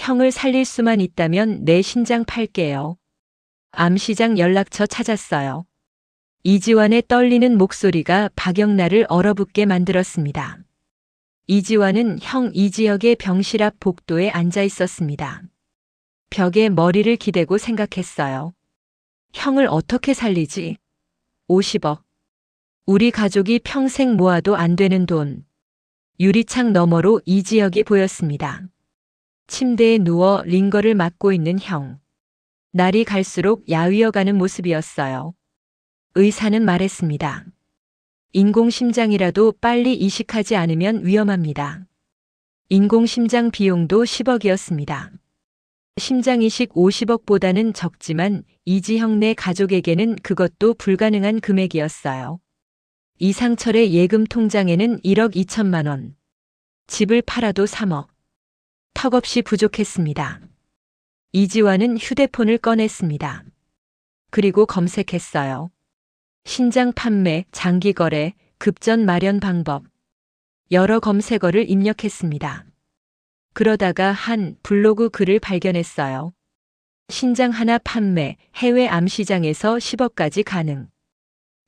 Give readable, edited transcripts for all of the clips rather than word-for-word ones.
형을 살릴 수만 있다면 내 신장 팔게요. 암시장 연락처 찾았어요. 이지환의 떨리는 목소리가 박영란을 얼어붙게 만들었습니다. 이지환은 형 이지혁의 병실 앞 복도에 앉아 있었습니다. 벽에 머리를 기대고 생각했어요. 형을 어떻게 살리지? 50억. 우리 가족이 평생 모아도 안 되는 돈. 유리창 너머로 이지혁이 보였습니다. 침대에 누워 링거를 맞고 있는 형. 날이 갈수록 야위어가는 모습이었어요. 의사는 말했습니다. 인공심장이라도 빨리 이식하지 않으면 위험합니다. 인공심장 비용도 10억이었습니다. 심장이식 50억보다는 적지만 이지혁네 가족에게는 그것도 불가능한 금액이었어요. 이상철의 예금 통장에는 1억 2천만 원. 집을 팔아도 3억. 턱없이 부족했습니다. 이지환은 휴대폰을 꺼냈습니다. 그리고 검색했어요. 신장 판매, 장기 거래, 급전 마련 방법. 여러 검색어를 입력했습니다. 그러다가 한 블로그 글을 발견했어요. 신장 하나 판매, 해외 암시장에서 10억까지 가능.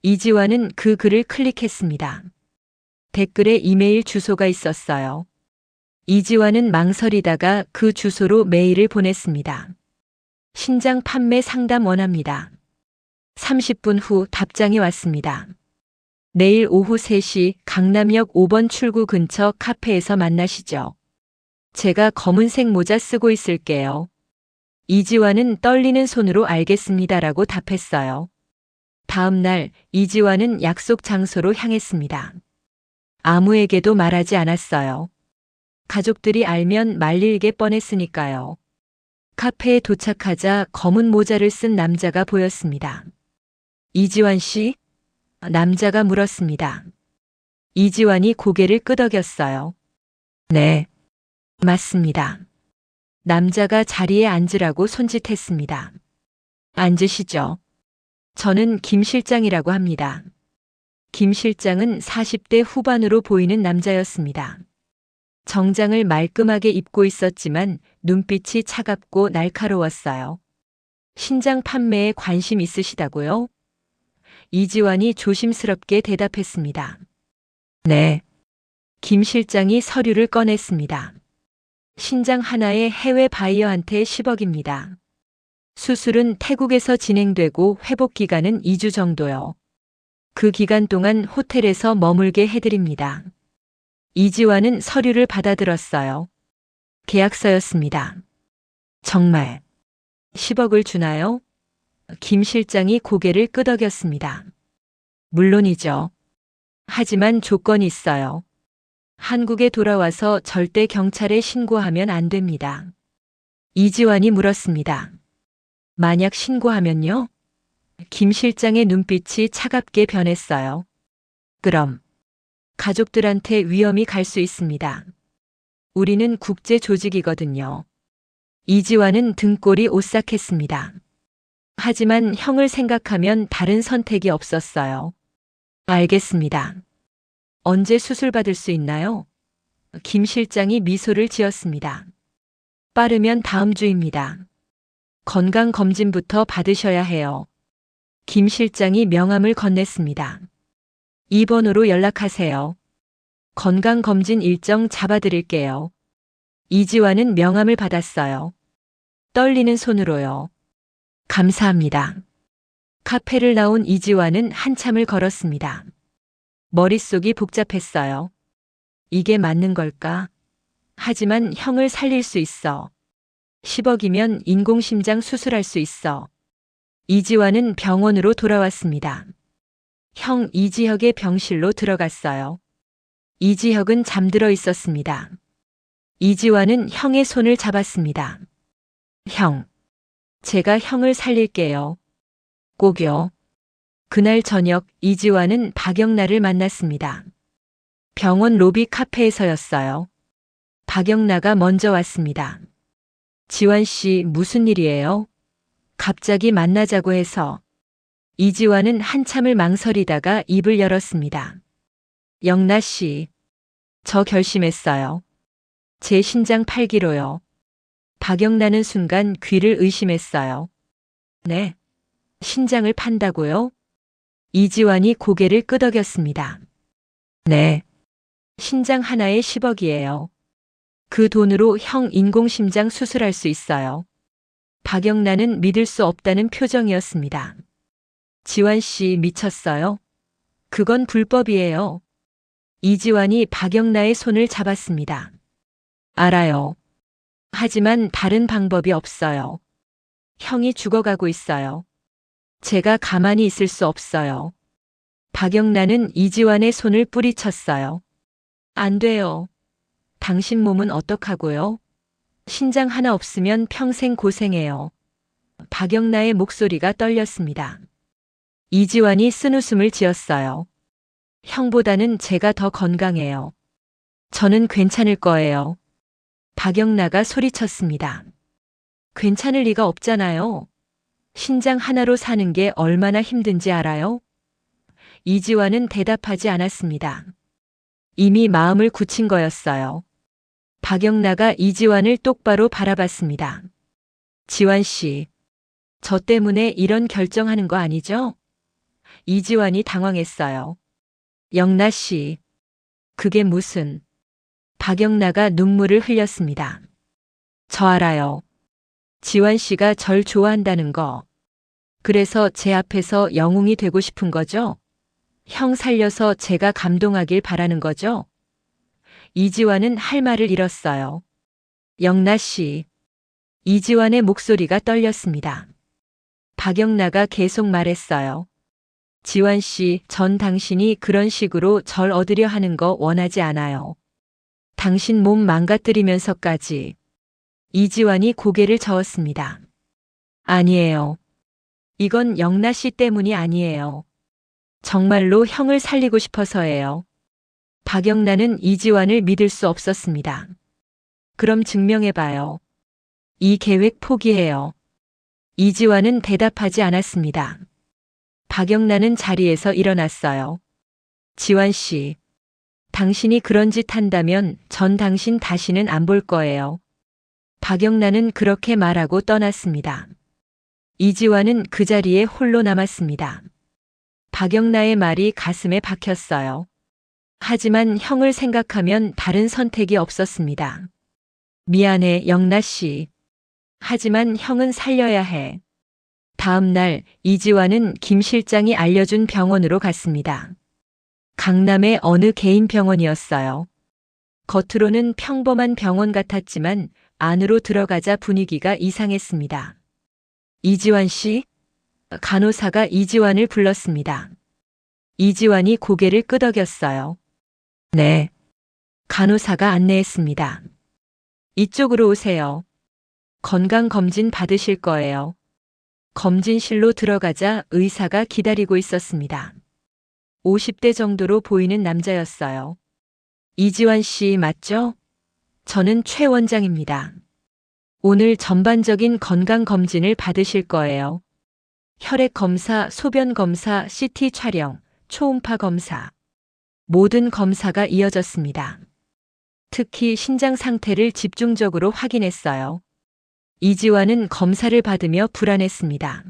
이지환은 그 글을 클릭했습니다. 댓글에 이메일 주소가 있었어요. 이지환은 망설이다가 그 주소로 메일을 보냈습니다. 신장 판매 상담 원합니다. 30분 후 답장이 왔습니다. 내일 오후 3시 강남역 5번 출구 근처 카페에서 만나시죠. 제가 검은색 모자 쓰고 있을게요. 이지환은 떨리는 손으로 알겠습니다라고 답했어요. 다음 날 이지환은 약속 장소로 향했습니다. 아무에게도 말하지 않았어요. 가족들이 알면 말릴게 뻔했으니까요. 카페에 도착하자 검은 모자를 쓴 남자가 보였습니다. 이지환 씨? 남자가 물었습니다. 이지환이 고개를 끄덕였어요. 네, 맞습니다. 남자가 자리에 앉으라고 손짓했습니다. 앉으시죠. 저는 김 실장이라고 합니다. 김 실장은 40대 후반으로 보이는 남자였습니다. 정장을 말끔하게 입고 있었지만 눈빛이 차갑고 날카로웠어요. 신장 판매에 관심 있으시다고요? 이지환이 조심스럽게 대답했습니다. 네. 김 실장이 서류를 꺼냈습니다. 신장 하나에 해외 바이어한테 10억입니다. 수술은 태국에서 진행되고 회복 기간은 2주 정도요. 그 기간 동안 호텔에서 머물게 해드립니다. 이지환은 서류를 받아들었어요. 계약서였습니다. 정말 10억을 주나요? 김 실장이 고개를 끄덕였습니다. 물론이죠. 하지만 조건이 있어요. 한국에 돌아와서 절대 경찰에 신고하면 안 됩니다. 이지환이 물었습니다. 만약 신고하면요? 김 실장의 눈빛이 차갑게 변했어요. 그럼 가족들한테 위험이 갈 수 있습니다. 우리는 국제 조직이거든요. 이지환은 등골이 오싹했습니다. 하지만 형을 생각하면 다른 선택이 없었어요. 알겠습니다. 언제 수술 받을 수 있나요? 김 실장이 미소를 지었습니다. 빠르면 다음 주입니다. 건강검진부터 받으셔야 해요. 김 실장이 명함을 건넸습니다. 이 번호로 연락하세요. 건강검진 일정 잡아드릴게요. 이지환은 명함을 받았어요. 떨리는 손으로요. 감사합니다. 카페를 나온 이지환은 한참을 걸었습니다. 머릿속이 복잡했어요. 이게 맞는 걸까? 하지만 형을 살릴 수 있어. 10억이면 인공심장 수술할 수 있어. 이지환은 병원으로 돌아왔습니다. 형 이지혁의 병실로 들어갔어요. 이지혁은 잠들어 있었습니다. 이지환은 형의 손을 잡았습니다. 형, 제가 형을 살릴게요. 꼭요. 그날 저녁 이지환은 박영란을 만났습니다. 병원 로비 카페에서였어요. 박영란가 먼저 왔습니다. 지환 씨 무슨 일이에요? 갑자기 만나자고 해서. 이지환은 한참을 망설이다가 입을 열었습니다. 영란 씨, 저 결심했어요. 제 신장 팔기로요. 박영란은 순간 귀를 의심했어요. 네. 신장을 판다고요? 이지환이 고개를 끄덕였습니다. 네. 신장 하나에 10억이에요. 그 돈으로 형 인공심장 수술할 수 있어요. 박영란은 믿을 수 없다는 표정이었습니다. 지환 씨 미쳤어요? 그건 불법이에요. 이지환이 박영란의 손을 잡았습니다. 알아요. 하지만 다른 방법이 없어요. 형이 죽어가고 있어요. 제가 가만히 있을 수 없어요. 박영란은 이지환의 손을 뿌리쳤어요. 안 돼요. 당신 몸은 어떡하고요? 신장 하나 없으면 평생 고생해요. 박영란의 목소리가 떨렸습니다. 이지환이 쓴웃음을 지었어요. 형보다는 제가 더 건강해요. 저는 괜찮을 거예요. 박영란가 소리쳤습니다. 괜찮을 리가 없잖아요. 신장 하나로 사는 게 얼마나 힘든지 알아요? 이지환은 대답하지 않았습니다. 이미 마음을 굳힌 거였어요. 박영란가 이지환을 똑바로 바라봤습니다. 지환 씨, 저 때문에 이런 결정하는 거 아니죠? 이지환이 당황했어요. 영란 씨, 그게 무슨... 박영란가 눈물을 흘렸습니다. 저 알아요. 지환 씨가 절 좋아한다는 거. 그래서 제 앞에서 영웅이 되고 싶은 거죠? 형 살려서 제가 감동하길 바라는 거죠? 이지환은 할 말을 잃었어요. 영란 씨. 이지환의 목소리가 떨렸습니다. 박영란가 계속 말했어요. 지환 씨, 전 당신이 그런 식으로 절 얻으려 하는 거 원하지 않아요. 당신 몸 망가뜨리면서까지. 이지환이 고개를 저었습니다. 아니에요. 이건 영란 씨 때문이 아니에요. 정말로 형을 살리고 싶어서예요. 박영란은 이지환을 믿을 수 없었습니다. 그럼 증명해봐요. 이 계획 포기해요. 이지환은 대답하지 않았습니다. 박영란은 자리에서 일어났어요. 지환 씨, 당신이 그런 짓 한다면 전 당신 다시는 안 볼 거예요. 박영란은 그렇게 말하고 떠났습니다. 이지환은 그 자리에 홀로 남았습니다. 박영란의 말이 가슴에 박혔어요. 하지만 형을 생각하면 다른 선택이 없었습니다. 미안해, 영란 씨. 하지만 형은 살려야 해. 다음 날 이지환은 김 실장이 알려준 병원으로 갔습니다. 강남의 어느 개인 병원이었어요. 겉으로는 평범한 병원 같았지만 안으로 들어가자 분위기가 이상했습니다. 이지환 씨? 간호사가 이지환을 불렀습니다. 이지환이 고개를 끄덕였어요. 네. 간호사가 안내했습니다. 이쪽으로 오세요. 건강검진 받으실 거예요. 검진실로 들어가자 의사가 기다리고 있었습니다. 50대 정도로 보이는 남자였어요. 이지환 씨 맞죠? 저는 최 원장입니다. 오늘 전반적인 건강검진을 받으실 거예요. 혈액 검사, 소변 검사, CT 촬영, 초음파 검사. 모든 검사가 이어졌습니다. 특히 신장 상태를 집중적으로 확인했어요. 이지환은 검사를 받으며 불안했습니다.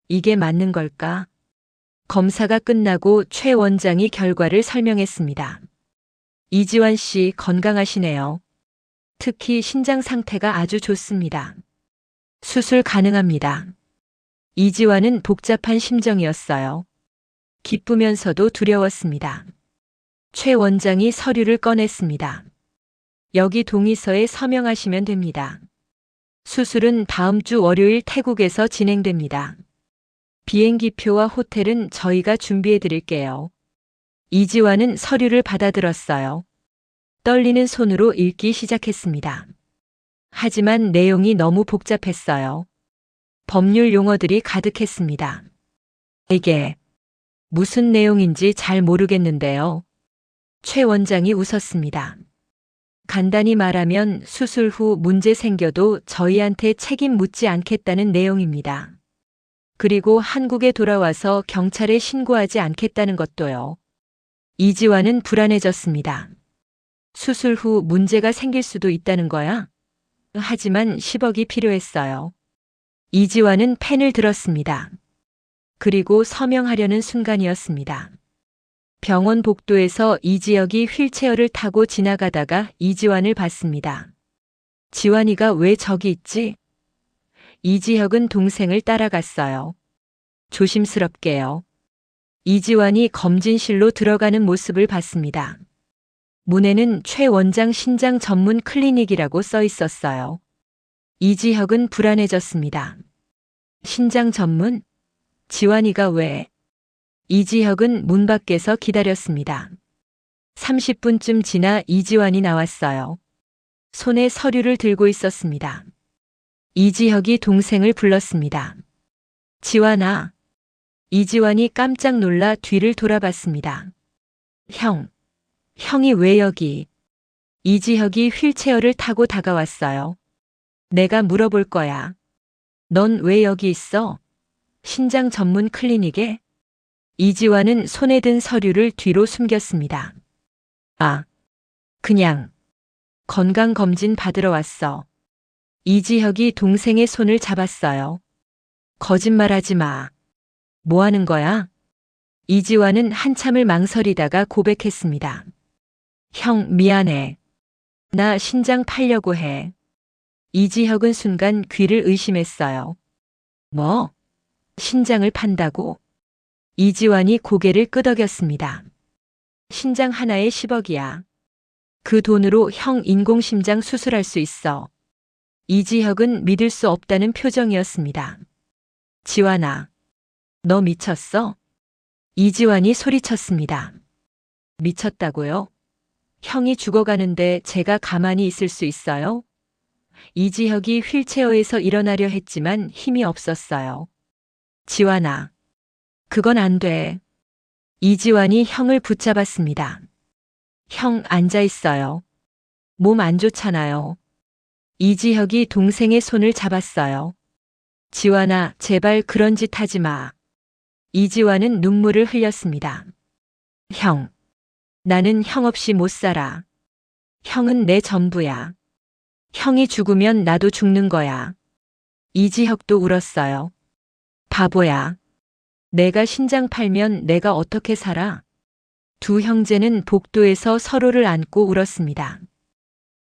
이게 맞는 걸까? 검사가 끝나고 최 원장이 결과를 설명했습니다. 이지환 씨 건강하시네요. 특히 신장 상태가 아주 좋습니다. 수술 가능합니다. 이지환은 복잡한 심정이었어요. 기쁘면서도 두려웠습니다. 최 원장이 서류를 꺼냈습니다. 여기 동의서에 서명하시면 됩니다. 수술은 다음 주 월요일 태국에서 진행됩니다. 비행기표와 호텔은 저희가 준비해 드릴게요. 이지환은 서류를 받아들었어요. 떨리는 손으로 읽기 시작했습니다. 하지만 내용이 너무 복잡했어요. 법률 용어들이 가득했습니다. 이게 무슨 내용인지 잘 모르겠는데요. 최 원장이 웃었습니다. 간단히 말하면 수술 후 문제 생겨도 저희한테 책임 묻지 않겠다는 내용입니다. 그리고 한국에 돌아와서 경찰에 신고하지 않겠다는 것도요. 이지환은 불안해졌습니다. 수술 후 문제가 생길 수도 있다는 거야? 하지만 10억이 필요했어요. 이지환은 펜을 들었습니다. 그리고 서명하려는 순간이었습니다. 병원 복도에서 이지혁이 휠체어를 타고 지나가다가 이지환을 봤습니다. 지환이가 왜 저기 있지? 이지혁은 동생을 따라갔어요. 조심스럽게요. 이지환이 검진실로 들어가는 모습을 봤습니다. 문에는 최 원장 신장 전문 클리닉이라고 써 있었어요. 이지혁은 불안해졌습니다. 신장 전문? 지환이가 왜? 이지혁은 문 밖에서 기다렸습니다. 30분쯤 지나 이지환이 나왔어요. 손에 서류를 들고 있었습니다. 이지혁이 동생을 불렀습니다. 지환아. 이지환이 깜짝 놀라 뒤를 돌아봤습니다. 형이 왜 여기? 이지혁이 휠체어를 타고 다가왔어요. 내가 물어볼 거야. 넌 왜 여기 있어? 신장 전문 클리닉에? 이지환은 손에 든 서류를 뒤로 숨겼습니다. 그냥 건강검진 받으러 왔어. 이지혁이 동생의 손을 잡았어요. 거짓말하지 마. 뭐 하는 거야? 이지환은 한참을 망설이다가 고백했습니다. 형, 미안해. 나 신장 팔려고 해. 이지혁은 순간 귀를 의심했어요. 뭐? 신장을 판다고? 이지환이 고개를 끄덕였습니다. 신장 하나에 10억이야. 그 돈으로 형 인공심장 수술할 수 있어. 이지혁은 믿을 수 없다는 표정이었습니다. 지환아, 너 미쳤어? 이지환이 소리쳤습니다. 미쳤다고요? 형이 죽어가는데 제가 가만히 있을 수 있어요? 이지혁이 휠체어에서 일어나려 했지만 힘이 없었어요. 지환아, 그건 안 돼. 이지환이 형을 붙잡았습니다. 형 앉아 있어요. 몸 안 좋잖아요. 이지혁이 동생의 손을 잡았어요. 지환아, 제발 그런 짓 하지 마. 이지환은 눈물을 흘렸습니다. 형, 나는 형 없이 못 살아. 형은 내 전부야. 형이 죽으면 나도 죽는 거야. 이지혁도 울었어요. 바보야. 내가 신장 팔면 내가 어떻게 살아? 두 형제는 복도에서 서로를 안고 울었습니다.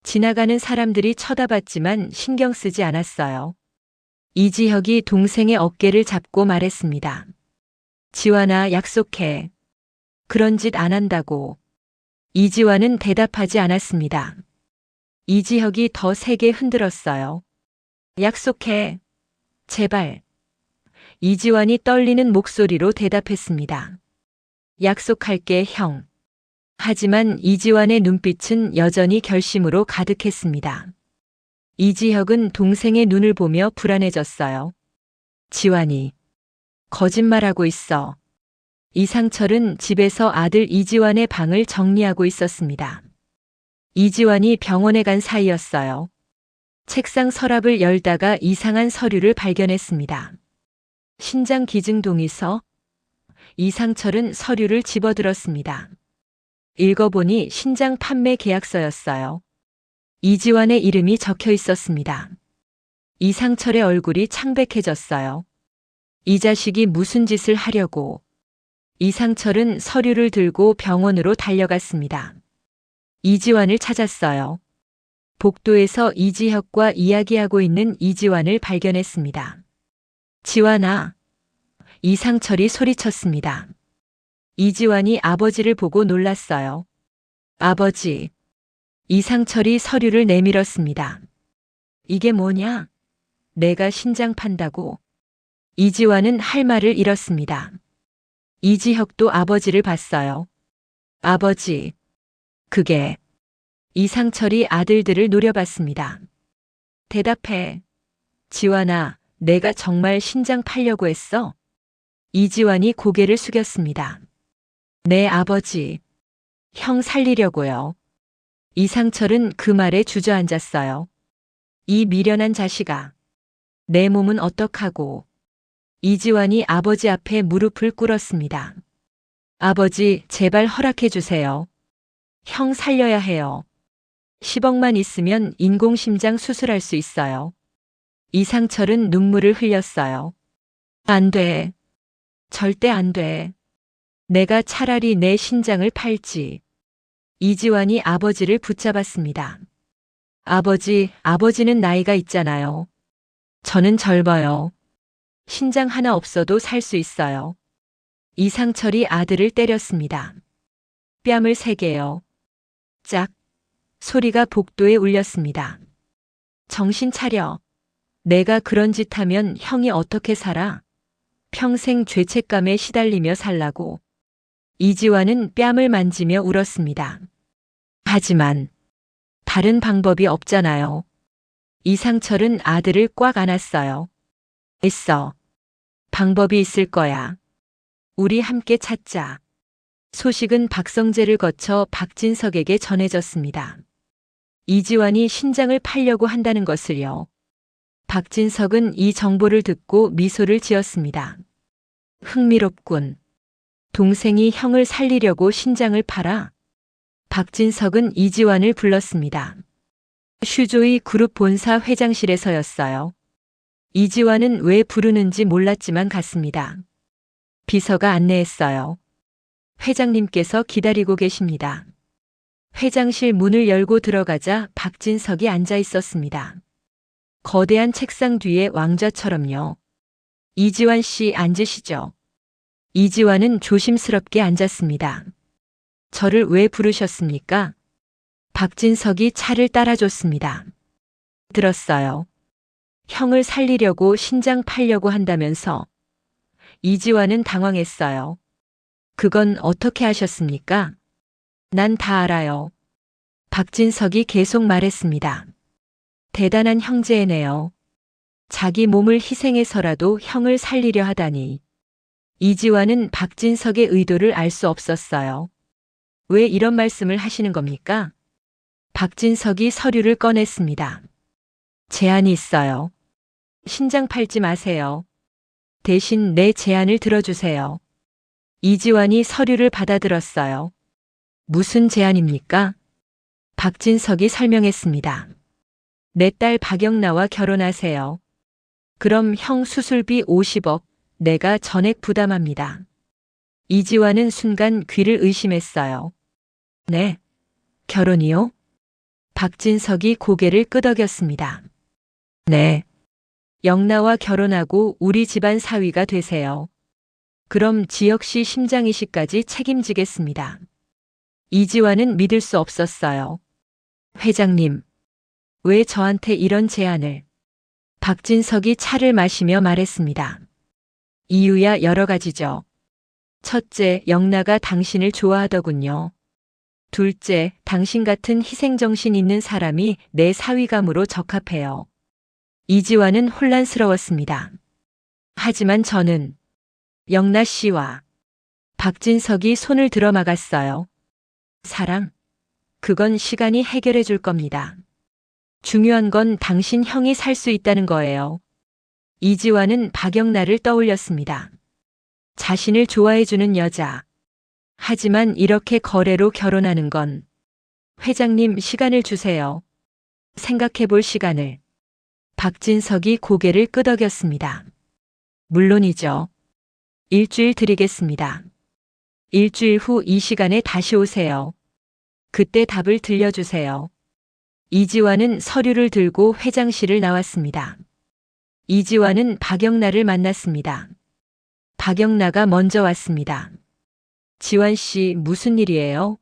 지나가는 사람들이 쳐다봤지만 신경 쓰지 않았어요. 이지혁이 동생의 어깨를 잡고 말했습니다. 지환아, 약속해. 그런 짓 안 한다고. 이지환은 대답하지 않았습니다. 이지혁이 더 세게 흔들었어요. 약속해. 제발. 이지환이 떨리는 목소리로 대답했습니다. 약속할게, 형. 하지만 이지환의 눈빛은 여전히 결심으로 가득했습니다. 이지혁은 동생의 눈을 보며 불안해졌어요. 지환이 거짓말하고 있어. 이상철은 집에서 아들 이지환의 방을 정리하고 있었습니다. 이지환이 병원에 간 사이였어요. 책상 서랍을 열다가 이상한 서류를 발견했습니다. 신장 기증 동의서? 이상철은 서류를 집어들었습니다. 읽어보니 신장 판매 계약서였어요. 이지환의 이름이 적혀 있었습니다. 이상철의 얼굴이 창백해졌어요. 이 자식이 무슨 짓을 하려고. 이상철은 서류를 들고 병원으로 달려갔습니다. 이지환을 찾았어요. 복도에서 이지혁과 이야기하고 있는 이지환을 발견했습니다. 지환아. 이상철이 소리쳤습니다. 이지환이 아버지를 보고 놀랐어요. 아버지. 이상철이 서류를 내밀었습니다. 이게 뭐냐? 내가 신장 판다고. 이지환은 할 말을 잃었습니다. 이지혁도 아버지를 봤어요. 아버지. 그게. 이상철이 아들들을 노려봤습니다. 대답해. 지환아, 내가 정말 신장 팔려고 했어? 이지환이 고개를 숙였습니다. 네, 아버지. 형 살리려고요. 이상철은 그 말에 주저앉았어요. 이 미련한 자식아. 내 몸은 어떡하고. 이지환이 아버지 앞에 무릎을 꿇었습니다. 아버지, 제발 허락해 주세요. 형 살려야 해요. 10억만 있으면 인공심장 수술할 수 있어요. 이상철은 눈물을 흘렸어요. 안 돼. 절대 안 돼. 내가 차라리 내 신장을 팔지. 이지환이 아버지를 붙잡았습니다. 아버지는 나이가 있잖아요. 저는 젊어요. 신장 하나 없어도 살 수 있어요. 이상철이 아들을 때렸습니다. 뺨을 3개요. 짝. 소리가 복도에 울렸습니다. 정신 차려. 내가 그런 짓 하면 형이 어떻게 살아? 평생 죄책감에 시달리며 살라고. 이지환은 뺨을 만지며 울었습니다. 하지만 다른 방법이 없잖아요. 이상철은 아들을 꽉 안았어요. 있어. 방법이 있을 거야. 우리 함께 찾자. 소식은 박성재를 거쳐 박진석에게 전해졌습니다. 이지환이 신장을 팔려고 한다는 것을요. 박진석은 이 정보를 듣고 미소를 지었습니다. 흥미롭군. 동생이 형을 살리려고 신장을 팔아? 박진석은 이지환을 불렀습니다. 슈조이 그룹 본사 회장실에서였어요. 이지환은 왜 부르는지 몰랐지만 갔습니다. 비서가 안내했어요. 회장님께서 기다리고 계십니다. 회장실 문을 열고 들어가자 박진석이 앉아 있었습니다. 거대한 책상 뒤에 왕좌처럼요. 이지환 씨 앉으시죠. 이지환은 조심스럽게 앉았습니다. 저를 왜 부르셨습니까? 박진석이 차를 따라줬습니다. 들었어요. 형을 살리려고 신장 팔려고 한다면서. 이지환은 당황했어요. 그건 어떻게 하셨습니까? 난 다 알아요. 박진석이 계속 말했습니다. 대단한 형제네요. 자기 몸을 희생해서라도 형을 살리려 하다니. 이지환은 박진석의 의도를 알 수 없었어요. 왜 이런 말씀을 하시는 겁니까? 박진석이 서류를 꺼냈습니다. 제안이 있어요. 신장 팔지 마세요. 대신 내 제안을 들어주세요. 이지환이 서류를 받아들었어요. 무슨 제안입니까? 박진석이 설명했습니다. 내 딸 박영나와 결혼하세요. 그럼 형 수술비 50억 내가 전액 부담합니다. 이지환은 순간 귀를 의심했어요. 네. 결혼이요? 박진석이 고개를 끄덕였습니다. 네. 영나와 결혼하고 우리 집안 사위가 되세요. 그럼 지혁씨 심장이식까지 책임지겠습니다. 이지환은 믿을 수 없었어요. 회장님, 왜 저한테 이런 제안을? 박진석이 차를 마시며 말했습니다. 이유야 여러 가지죠. 첫째, 영나가 당신을 좋아하더군요. 둘째, 당신 같은 희생정신 있는 사람이 내 사위감으로 적합해요. 이지환은 혼란스러웠습니다. 하지만 저는 영나 씨와 박진석이 손을 들어 막았어요. 사랑? 그건 시간이 해결해 줄 겁니다. 중요한 건 당신 형이 살 수 있다는 거예요. 이지환은 박영나를 떠올렸습니다. 자신을 좋아해주는 여자. 하지만 이렇게 거래로 결혼하는 건. 회장님 시간을 주세요. 생각해볼 시간을. 박진석이 고개를 끄덕였습니다. 물론이죠. 일주일 드리겠습니다. 일주일 후 이 시간에 다시 오세요. 그때 답을 들려주세요. 이지환은 서류를 들고 회장실을 나왔습니다. 이지환은 박영나를 만났습니다. 박영나가 먼저 왔습니다. 지환 씨 무슨 일이에요?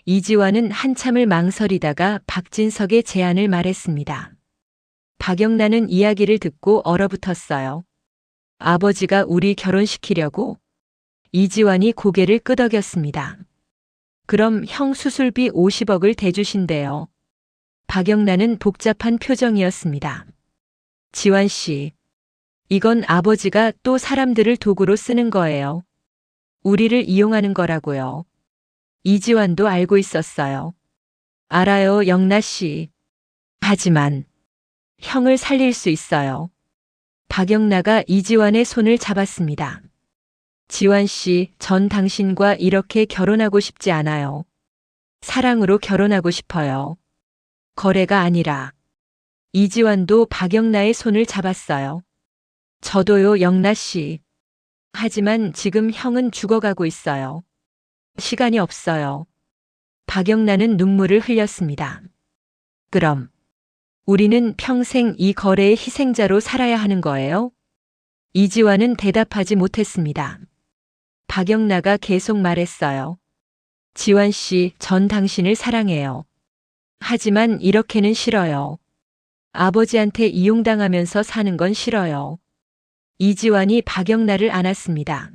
이지환은 한참을 망설이다가 박진석의 제안을 말했습니다. 박영나는 이야기를 듣고 얼어붙었어요. 아버지가 우리 결혼시키려고? 이지환이 고개를 끄덕였습니다. 그럼 형 수술비 50억을 대주신대요. 박영나는 복잡한 표정이었습니다. 지환 씨, 이건 아버지가 또 사람들을 도구로 쓰는 거예요. 우리를 이용하는 거라고요. 이지환도 알고 있었어요. 알아요, 영나 씨. 하지만 형을 살릴 수 있어요. 박영나가 이지환의 손을 잡았습니다. 지환 씨, 전 당신과 이렇게 결혼하고 싶지 않아요. 사랑으로 결혼하고 싶어요. 거래가 아니라. 이지환도 박영나의 손을 잡았어요. 저도요, 영나 씨. 하지만 지금 형은 죽어가고 있어요. 시간이 없어요. 박영나는 눈물을 흘렸습니다. 그럼 우리는 평생 이 거래의 희생자로 살아야 하는 거예요? 이지환은 대답하지 못했습니다. 박영나가 계속 말했어요. 지환 씨, 전 당신을 사랑해요. 하지만 이렇게는 싫어요. 아버지한테 이용당하면서 사는 건 싫어요. 이지환이 박영나를 안았습니다.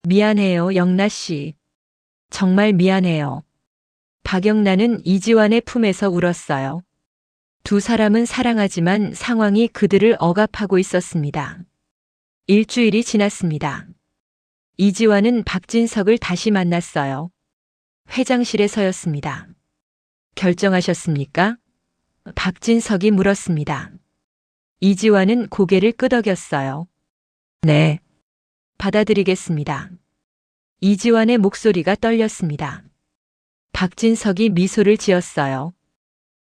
미안해요, 영나 씨. 정말 미안해요. 박영나는 이지환의 품에서 울었어요. 두 사람은 사랑하지만 상황이 그들을 억압하고 있었습니다. 일주일이 지났습니다. 이지환은 박진석을 다시 만났어요. 회장실에 서였습니다. 결정하셨습니까? 박진석이 물었습니다. 이지환은 고개를 끄덕였어요. 네. 받아들이겠습니다. 이지환의 목소리가 떨렸습니다. 박진석이 미소를 지었어요.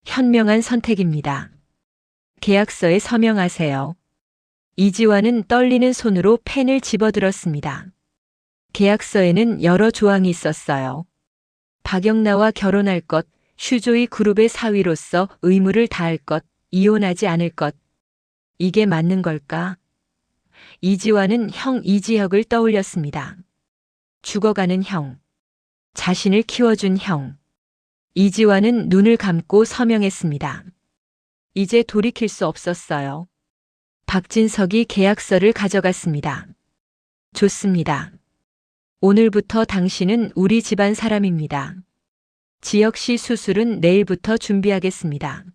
현명한 선택입니다. 계약서에 서명하세요. 이지환은 떨리는 손으로 펜을 집어들었습니다. 계약서에는 여러 조항이 있었어요. 박영나와 결혼할 것, 슈조이 그룹의 사위로서 의무를 다할 것, 이혼하지 않을 것. 이게 맞는 걸까? 이지환은 형 이지혁을 떠올렸습니다. 죽어가는 형. 자신을 키워준 형. 이지환은 눈을 감고 서명했습니다. 이제 돌이킬 수 없었어요. 박진석이 계약서를 가져갔습니다. 좋습니다. 오늘부터 당신은 우리 집안 사람입니다. 지혁 씨 수술은 내일부터 준비하겠습니다.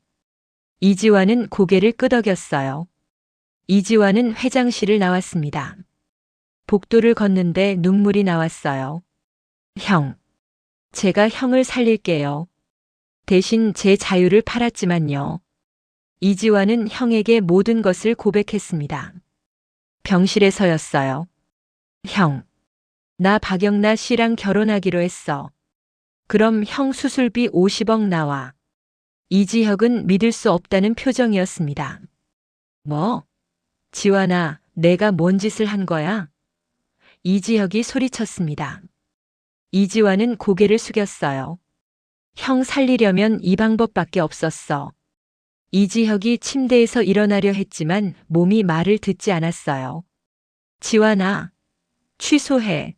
이지환은 고개를 끄덕였어요. 이지환은 회장실을 나왔습니다. 복도를 걷는데 눈물이 나왔어요. 형. 제가 형을 살릴게요. 대신 제 자유를 팔았지만요. 이지환은 형에게 모든 것을 고백했습니다. 병실에 서였어요. 형. 나 박영나 씨랑 결혼하기로 했어. 그럼 형 수술비 50억 나와. 이지혁은 믿을 수 없다는 표정이었습니다. 뭐? 지환아, 내가 뭔 짓을 한 거야? 이지혁이 소리쳤습니다. 이지환은 고개를 숙였어요. 형 살리려면 이 방법밖에 없었어. 이지혁이 침대에서 일어나려 했지만 몸이 말을 듣지 않았어요. 지환아, 취소해.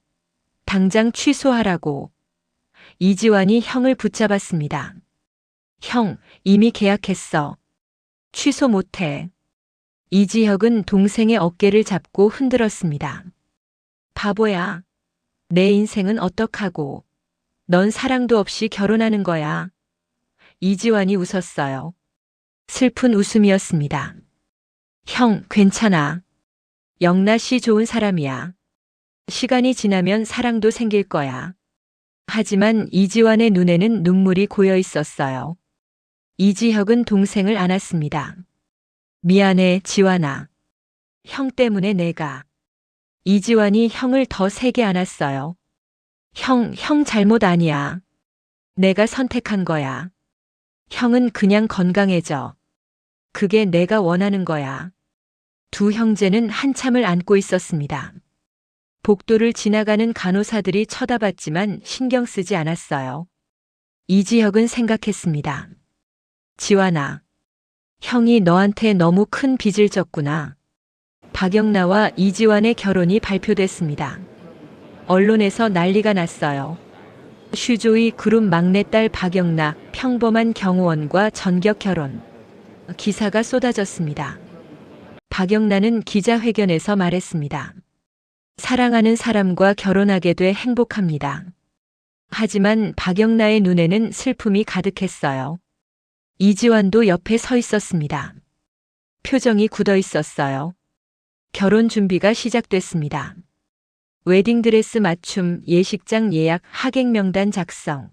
당장 취소하라고. 이지환이 형을 붙잡았습니다. 형, 이미 계약했어. 취소 못해. 이지혁은 동생의 어깨를 잡고 흔들었습니다. 바보야. 내 인생은 어떡하고. 넌 사랑도 없이 결혼하는 거야. 이지환이 웃었어요. 슬픈 웃음이었습니다. 형, 괜찮아. 영나 씨 좋은 사람이야. 시간이 지나면 사랑도 생길 거야. 하지만 이지환의 눈에는 눈물이 고여 있었어요. 이지혁은 동생을 안았습니다. 미안해, 지환아. 형 때문에 내가. 이지환이 형을 더 세게 안았어요. 형 잘못 아니야. 내가 선택한 거야. 형은 그냥 건강해져. 그게 내가 원하는 거야. 두 형제는 한참을 안고 있었습니다. 복도를 지나가는 간호사들이 쳐다봤지만 신경 쓰지 않았어요. 이지혁은 생각했습니다. 지환아, 형이 너한테 너무 큰 빚을 졌구나. 박영나와 이지환의 결혼이 발표됐습니다. 언론에서 난리가 났어요. 슈조이 그룹 막내딸 박영나 평범한 경호원과 전격 결혼. 기사가 쏟아졌습니다. 박영나는 기자회견에서 말했습니다. 사랑하는 사람과 결혼하게 돼 행복합니다. 하지만 박영나의 눈에는 슬픔이 가득했어요. 이지환도 옆에 서 있었습니다. 표정이 굳어 있었어요. 결혼 준비가 시작됐습니다. 웨딩드레스 맞춤, 예식장 예약, 하객 명단 작성.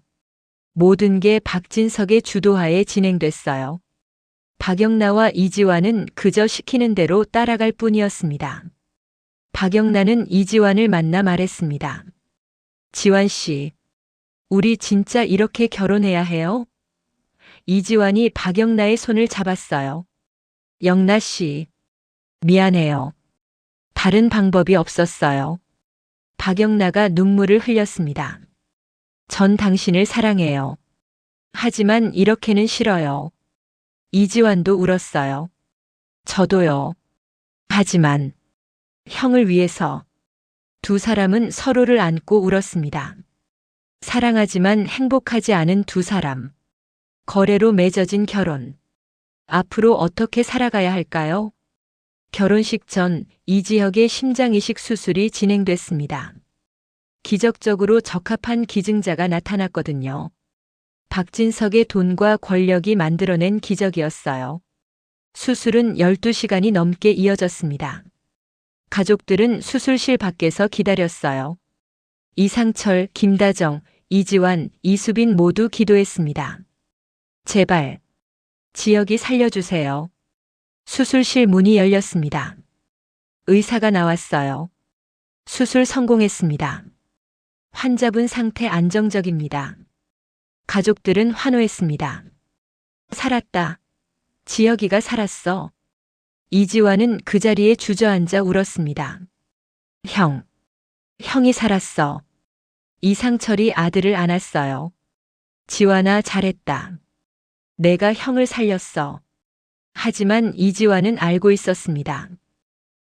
모든 게 박진석의 주도하에 진행됐어요. 박영나와 이지환은 그저 시키는 대로 따라갈 뿐이었습니다. 박영나는 이지환을 만나 말했습니다. 지환 씨, 우리 진짜 이렇게 결혼해야 해요? 이지환이 박영나의 손을 잡았어요. 영나 씨, 미안해요. 다른 방법이 없었어요. 박영나가 눈물을 흘렸습니다. 전 당신을 사랑해요. 하지만 이렇게는 싫어요. 이지환도 울었어요. 저도요. 하지만 형을 위해서. 두 사람은 서로를 안고 울었습니다. 사랑하지만 행복하지 않은 두 사람. 거래로 맺어진 결혼. 앞으로 어떻게 살아가야 할까요? 결혼식 전 이지혁의 심장이식 수술이 진행됐습니다. 기적적으로 적합한 기증자가 나타났거든요. 박진석의 돈과 권력이 만들어낸 기적이었어요. 수술은 12시간이 넘게 이어졌습니다. 가족들은 수술실 밖에서 기다렸어요. 이상철, 김다정, 이지환, 이수빈 모두 기도했습니다. 제발, 지혁이 살려주세요. 수술실 문이 열렸습니다. 의사가 나왔어요. 수술 성공했습니다. 환자분 상태 안정적입니다. 가족들은 환호했습니다. 살았다. 지혁이가 살았어. 이지환은 그 자리에 주저앉아 울었습니다. 형이 살았어. 이상철이 아들을 안았어요. 지환아, 잘했다. 내가 형을 살렸어. 하지만 이지환은 알고 있었습니다.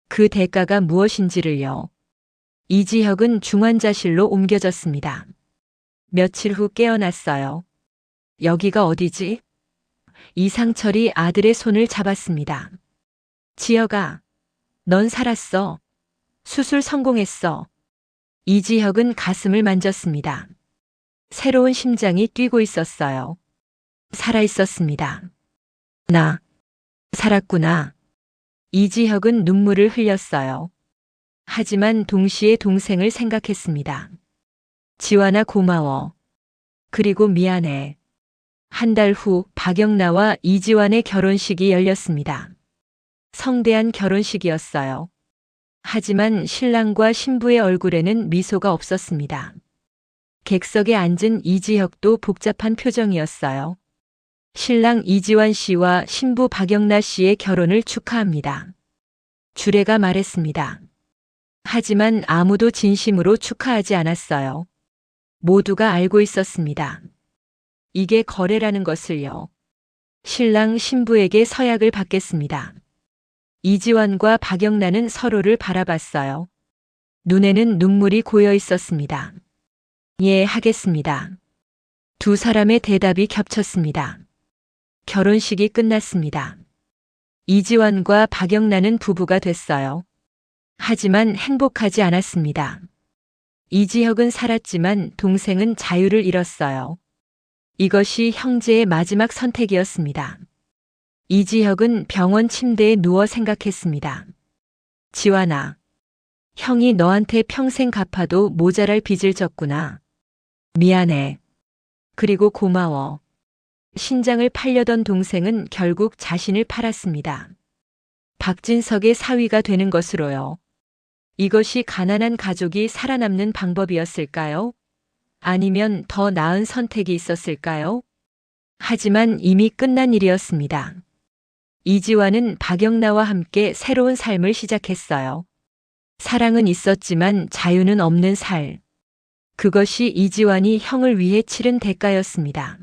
그 대가가 무엇인지를요. 이지혁은 중환자실로 옮겨졌습니다. 며칠 후 깨어났어요. 여기가 어디지? 이상철이 아들의 손을 잡았습니다. 지혁아, 넌 살았어. 수술 성공했어. 이지혁은 가슴을 만졌습니다. 새로운 심장이 뛰고 있었어요. 살아있었습니다. 나 살았구나. 이지혁은 눈물을 흘렸어요. 하지만 동시에 동생을 생각했습니다. 지환아, 고마워. 그리고 미안해. 한 달 후 박영나와 이지환의 결혼식이 열렸습니다. 성대한 결혼식이었어요. 하지만 신랑과 신부의 얼굴에는 미소가 없었습니다. 객석에 앉은 이지혁도 복잡한 표정이었어요. 신랑 이지환 씨와 신부 박영나 씨의 결혼을 축하합니다. 주례가 말했습니다. 하지만 아무도 진심으로 축하하지 않았어요. 모두가 알고 있었습니다. 이게 거래라는 것을요. 신랑 신부에게 서약을 받겠습니다. 이지환과 박영나는 서로를 바라봤어요. 눈에는 눈물이 고여 있었습니다. 예, 하겠습니다. 두 사람의 대답이 겹쳤습니다. 결혼식이 끝났습니다. 이지환과 박영나는 부부가 됐어요. 하지만 행복하지 않았습니다. 이지혁은 살았지만 동생은 자유를 잃었어요. 이것이 형제의 마지막 선택이었습니다. 이지혁은 병원 침대에 누워 생각했습니다. 지환아, 형이 너한테 평생 갚아도 모자랄 빚을 졌구나. 미안해. 그리고 고마워. 신장을 팔려던 동생은 결국 자신을 팔았습니다. 박진석의 사위가 되는 것으로요. 이것이 가난한 가족이 살아남는 방법이었을까요? 아니면 더 나은 선택이 있었을까요? 하지만 이미 끝난 일이었습니다. 이지환은 박영나와 함께 새로운 삶을 시작했어요. 사랑은 있었지만 자유는 없는 살. 그것이 이지환이 형을 위해 치른 대가였습니다.